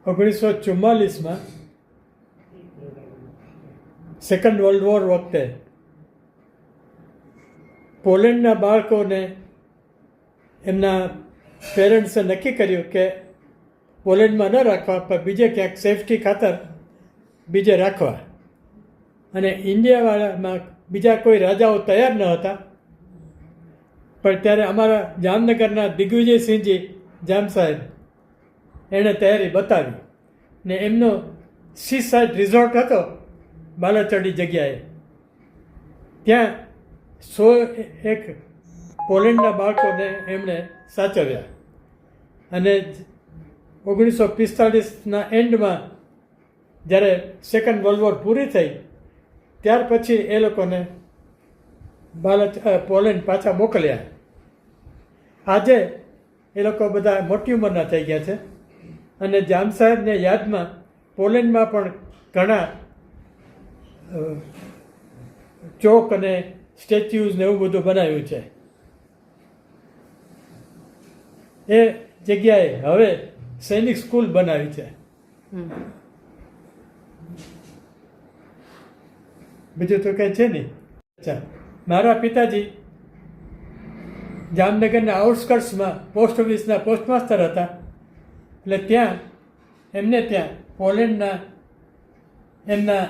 1944માં second world war વખતે પોલેન્ડના બાળકોને એમના પેરેન્ટ્સે નક્કી કર્યું કે પોલેન્ડમાં ન રાખવા પણ બીજે ક્યાંક સેફટી ખાતર બીજે રાખવા. અને ઇન્ડિયાવાળામાં બીજા કોઈ રાજાઓ તૈયાર ન હતા. પણ ત્યારે અમારા જામનગરના દિગ્વિજયસિંહજી જામ સાહેબ એણે તૈયારી બતાવી ને એમનો સી સાઇડ રિઝોર્ટ હતો બાલાચડી જગ્યાએ. ત્યાં 101 પોલેન્ડના બાળકોને એમણે સાચવ્યા. અને 1945ના એન્ડમાં જ્યારે સેકન્ડ વર્લ્ડ વોર પૂરી થઈ ત્યાર પછી એ લોકોને પોલેન્ડ પાછા મોકલ્યા. આજે એ લોકો બધા મોટી ઉંમરના થઈ ગયા છે અને જામ સાહેબને યાદમાં પોલેન્ડમાં પણ ઘણા ચોક અને સ્ટેચ્યુઝ ને એવું બધું બનાવ્યું છે. એ જગ્યાએ હવે સૈનિક સ્કૂલ બનાવી છે. બીજું તો કંઈ છે નહીં. અચ્છા, મારા પિતાજી જામનગરના આઉટસ્કર્ટ્સમાં પોસ્ટ ઓફિસના પોસ્ટમાસ્ટર હતા. એટલે ત્યાં પોલેન્ડના એમના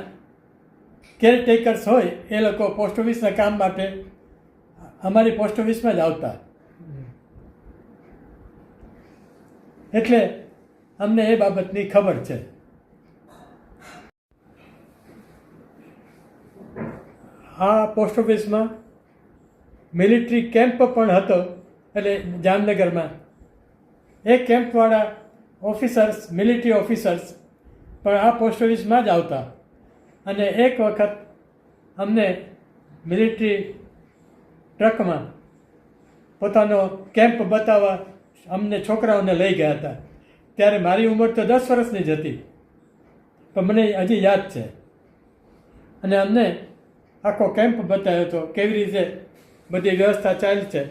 કેરટેકર્સ હોય એ લોકો પોસ્ટ ઓફિસના કામ માટે અમારી પોસ્ટ ઓફિસમાં જ આવતા. એટલે અમને એ બાબતની ખબર છે. આ પોસ્ટ ઓફિસમાં મિલિટરી કેમ્પ પણ હતો. એટલે જામનગરમાં એ કેમ્પવાળા ઓફિસર્સ, મિલિટરી ઓફિસર્સ પણ આ પોસ્ટ ઓફિસમાં જ આવતા. અને એક વખત અમને મિલિટરી ટ્રકમાં પોતાનો કેમ્પ બતાવવા અમને છોકરાઓને લઈ ગયા હતા. ત્યારે મારી ઉંમર તો 10 વર્ષની જ હતી, પણ મને હજી યાદ છે. અને અમને આખો કેમ્પ બતાવ્યો હતો, કેવી રીતે બધી વ્યવસ્થા ચાલી છે.